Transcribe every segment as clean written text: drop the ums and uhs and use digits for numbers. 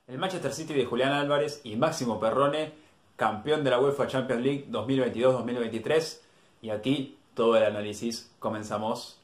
El Manchester City de Julián Álvarez y Máximo Perrone, campeón de la UEFA Champions League 2022-2023. Y aquí todo el análisis. Comenzamos.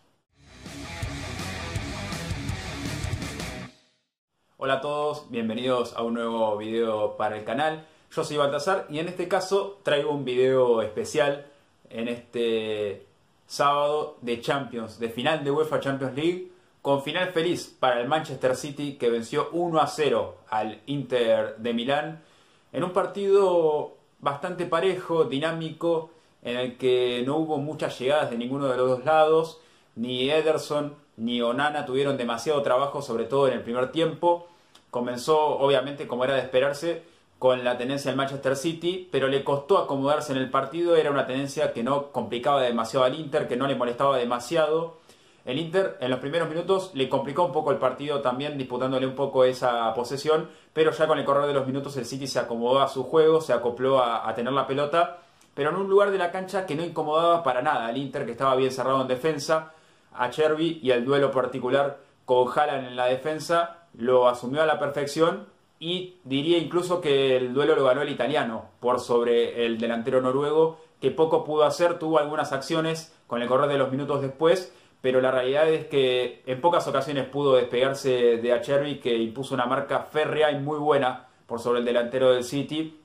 Hola a todos, bienvenidos a un nuevo video para el canal. Yo soy Baltasar y en este caso traigo un video especial en este sábado de Champions, de final de UEFA Champions League, con final feliz para el Manchester City, que venció 1-0 al Inter de Milán en un partido bastante parejo, dinámico, en el que no hubo muchas llegadas de ninguno de los dos lados. Ni Ederson ni Onana tuvieron demasiado trabajo, sobre todo en el primer tiempo. Comenzó, obviamente, como era de esperarse, con la tendencia del Manchester City, pero le costó acomodarse en el partido. Era una tendencia que no complicaba demasiado al Inter, que no le molestaba demasiado. El Inter en los primeros minutos le complicó un poco el partido también, disputándole un poco esa posesión, pero ya con el correr de los minutos el City se acomodó a su juego, se acopló a tener la pelota, pero en un lugar de la cancha que no incomodaba para nada al Inter, que estaba bien cerrado en defensa. Acerbi, y el duelo particular con Haaland en la defensa, lo asumió a la perfección, y diría incluso que el duelo lo ganó el italiano por sobre el delantero noruego, que poco pudo hacer. Tuvo algunas acciones con el correr de los minutos después, pero la realidad es que en pocas ocasiones pudo despegarse de Acerbi, que impuso una marca férrea y muy buena por sobre el delantero del City.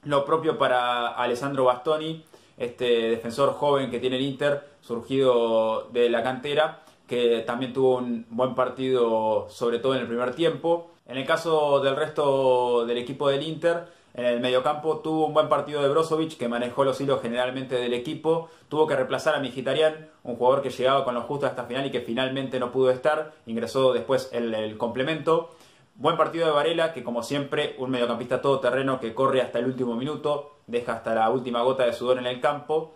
Lo propio para Alessandro Bastoni, este defensor joven que tiene el Inter, surgido de la cantera, que también tuvo un buen partido, sobre todo en el primer tiempo. En el caso del resto del equipo del Inter, en el mediocampo tuvo un buen partido de Brozovic, que manejó los hilos generalmente del equipo. Tuvo que reemplazar a Mkhitaryan, un jugador que llegaba con lo justo hasta final y que finalmente no pudo estar. Ingresó después el complemento. Buen partido de Varela, que como siempre, un mediocampista todoterreno que corre hasta el último minuto, deja hasta la última gota de sudor en el campo.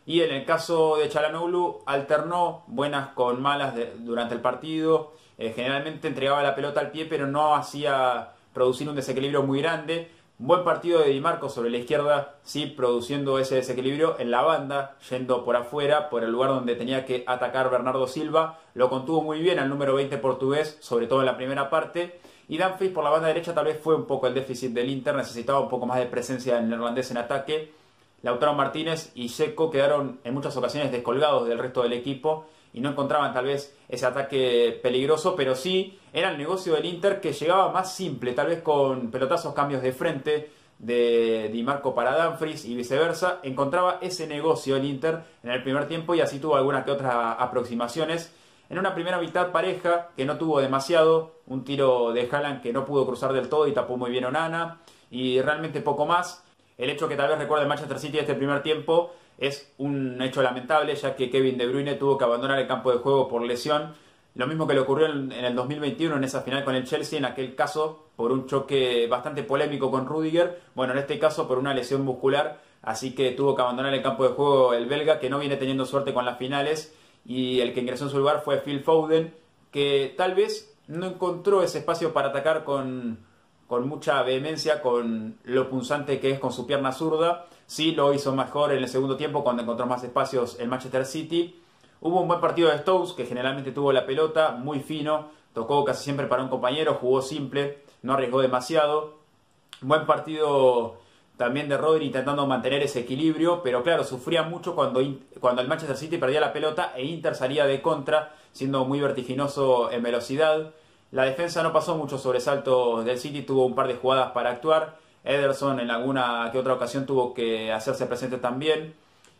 Y en el caso de Çalhanoğlu, alternó buenas con malas durante el partido. Generalmente entregaba la pelota al pie, pero no hacía producir un desequilibrio muy grande. Buen partido de Di Marco sobre la izquierda, sí, produciendo ese desequilibrio en la banda, yendo por afuera, por el lugar donde tenía que atacar Bernardo Silva. Lo contuvo muy bien al número 20 portugués, sobre todo en la primera parte. Y Dumfries por la banda derecha tal vez fue un poco el déficit del Inter, necesitaba un poco más de presencia del neerlandés en ataque. Lautaro Martínez y Dzeko quedaron en muchas ocasiones descolgados del resto del equipo y no encontraban tal vez ese ataque peligroso, pero sí era el negocio del Inter, que llegaba más simple, tal vez con pelotazos, cambios de frente de Di Marco para Dumfries y viceversa. Encontraba ese negocio el Inter en el primer tiempo y así tuvo algunas que otras aproximaciones. En una primera mitad pareja, que no tuvo demasiado, un tiro de Haaland que no pudo cruzar del todo y tapó muy bien Onana, y realmente poco más. El hecho que tal vez recuerde el Manchester City de este primer tiempo es un hecho lamentable, ya que Kevin De Bruyne tuvo que abandonar el campo de juego por lesión. Lo mismo que le ocurrió en el 2021 en esa final con el Chelsea, en aquel caso por un choque bastante polémico con Rudiger. Bueno, en este caso por una lesión muscular, así que tuvo que abandonar el campo de juego el belga, que no viene teniendo suerte con las finales, y el que ingresó en su lugar fue Phil Foden, que tal vez no encontró ese espacio para atacar con mucha vehemencia, con lo punzante que es con su pierna zurda. Sí lo hizo mejor en el segundo tiempo, cuando encontró más espacios el Manchester City. Hubo un buen partido de Stones, que generalmente tuvo la pelota, muy fino, tocó casi siempre para un compañero, jugó simple, no arriesgó demasiado. Buen partido también de Rodri, intentando mantener ese equilibrio, pero claro, sufría mucho cuando el Manchester City perdía la pelota e Inter salía de contra, siendo muy vertiginoso en velocidad. La defensa no pasó muchos sobresaltos del City, tuvo un par de jugadas para actuar. Ederson en alguna que otra ocasión tuvo que hacerse presente también.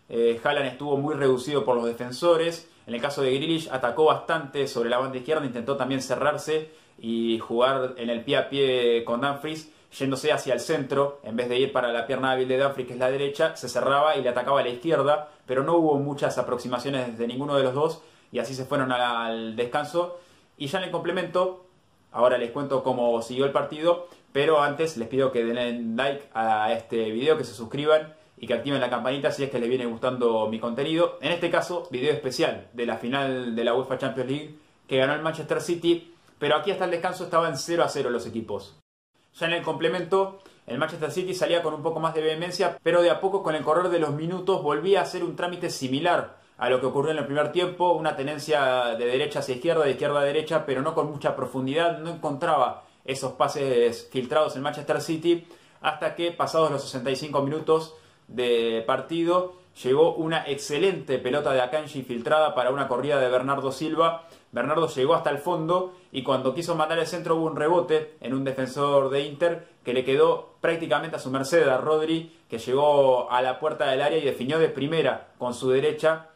Haaland estuvo muy reducido por los defensores. En el caso de Grealish, atacó bastante sobre la banda izquierda, intentó también cerrarse y jugar en el pie a pie con Dumfries, yéndose hacia el centro, en vez de ir para la pierna hábil de Dumfries, que es la derecha, se cerraba y le atacaba a la izquierda, pero no hubo muchas aproximaciones de ninguno de los dos, y así se fueron al descanso. Y ya en el complemento, ahora les cuento cómo siguió el partido, pero antes les pido que den like a este video, que se suscriban y que activen la campanita si es que les viene gustando mi contenido. En este caso, video especial de la final de la UEFA Champions League, que ganó el Manchester City, pero aquí hasta el descanso estaban 0-0 los equipos. Ya en el complemento, el Manchester City salía con un poco más de vehemencia, pero de a poco, con el correr de los minutos, volvía a hacer un trámite similar a lo que ocurrió en el primer tiempo, una tenencia de derecha hacia izquierda, de izquierda a derecha, pero no con mucha profundidad. No encontraba esos pases filtrados en Manchester City, hasta que pasados los 65 minutos de partido llegó una excelente pelota de Akanji filtrada para una corrida de Bernardo Silva. Bernardo llegó hasta el fondo y cuando quiso mandar el centro hubo un rebote en un defensor de Inter que le quedó prácticamente a su merced a Rodri, que llegó a la puerta del área y definió de primera con su derecha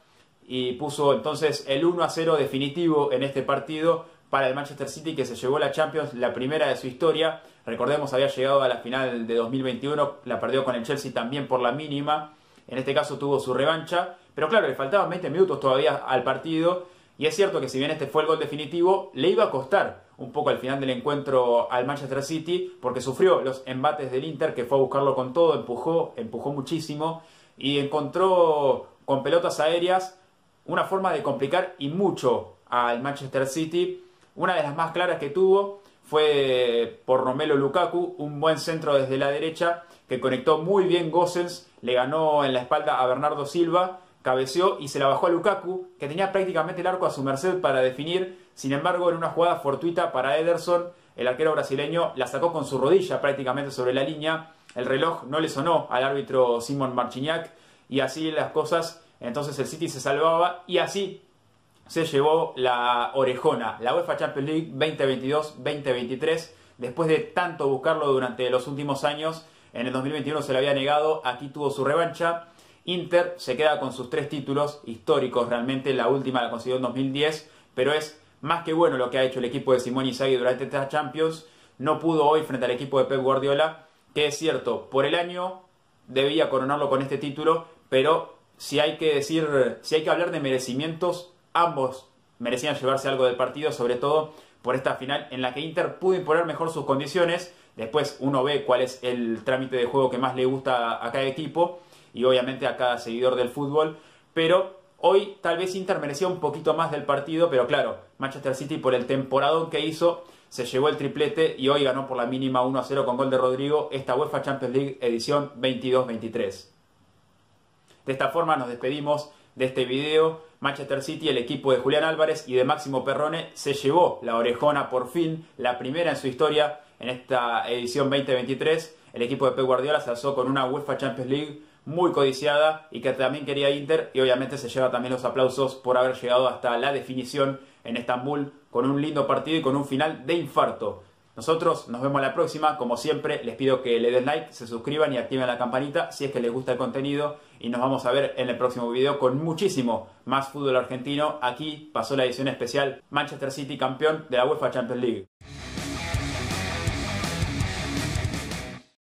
y puso entonces el 1-0 definitivo en este partido para el Manchester City, que se llevó la Champions, la primera de su historia. Recordemos, había llegado a la final de 2021, la perdió con el Chelsea también por la mínima. En este caso tuvo su revancha, pero claro, le faltaban 20 minutos todavía al partido. Y es cierto que si bien este fue el gol definitivo, le iba a costar un poco al final del encuentro al Manchester City, porque sufrió los embates del Inter, que fue a buscarlo con todo, empujó muchísimo y encontró con pelotas aéreas una forma de complicar y mucho al Manchester City. Una de las más claras que tuvo fue por Romelu Lukaku, un buen centro desde la derecha que conectó muy bien Gosens, le ganó en la espalda a Bernardo Silva, cabeceó y se la bajó a Lukaku, que tenía prácticamente el arco a su merced para definir. Sin embargo, en una jugada fortuita para Ederson, el arquero brasileño la sacó con su rodilla prácticamente sobre la línea. El reloj no le sonó al árbitro Simon Marciniak y así las cosas. Entonces el City se salvaba y así se llevó la orejona, la UEFA Champions League 2022-2023. Después de tanto buscarlo durante los últimos años, en el 2021 se le había negado, aquí tuvo su revancha. Inter se queda con sus 3 títulos históricos, realmente la última la consiguió en 2010, pero es más que bueno lo que ha hecho el equipo de Simone Inzaghi durante esta Champions. No pudo hoy frente al equipo de Pep Guardiola, que es cierto, por el año debía coronarlo con este título, pero si hay que hablar de merecimientos, ambos merecían llevarse algo del partido, sobre todo por esta final en la que Inter pudo imponer mejor sus condiciones. Después uno ve cuál es el trámite de juego que más le gusta a cada equipo y obviamente a cada seguidor del fútbol, pero hoy tal vez Inter merecía un poquito más del partido, pero claro, Manchester City por el temporadón que hizo se llevó el triplete y hoy ganó por la mínima 1-0 con gol de Rodrigo esta UEFA Champions League edición 22-23. De esta forma nos despedimos de este video. Manchester City, el equipo de Julián Álvarez y de Máximo Perrone, se llevó la orejona por fin, la primera en su historia en esta edición 2023. El equipo de Pep Guardiola se alzó con una UEFA Champions League muy codiciada y que también quería Inter, y obviamente se lleva también los aplausos por haber llegado hasta la definición en Estambul con un lindo partido y con un final de infarto. Nosotros nos vemos la próxima. Como siempre, les pido que le den like, se suscriban y activen la campanita si es que les gusta el contenido. Y nos vamos a ver en el próximo video con muchísimo más fútbol argentino. Aquí pasó la edición especial Manchester City campeón de la UEFA Champions League.